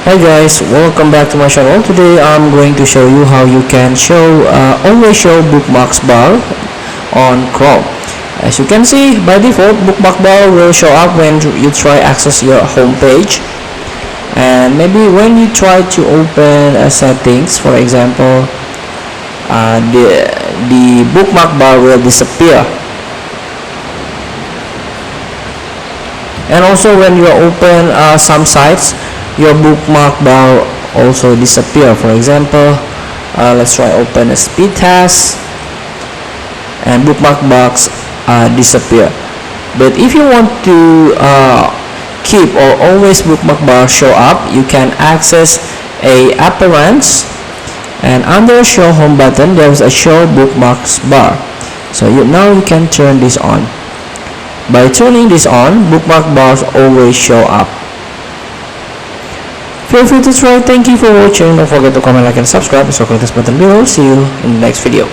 Hi guys, welcome back to my channel. Today I'm going to show you how you can always show bookmarks bar on Chrome. As you can see, by default bookmark bar will show up when you try access your home page, and maybe when you try to open settings, for example, the bookmark bar will disappear. And also when you open some sites, your bookmark bar also disappear. For example, let's try open a speed test, and bookmark box disappear. But if you want to keep or always bookmark bar show up, you can access a appearance, and under show home button there is a show bookmarks bar. So now you can turn this on. By turning this on, bookmark bars always show up. Feel free to try. Thank you for watching. Don't forget to comment, like, and subscribe. So click this button below. See you in the next video.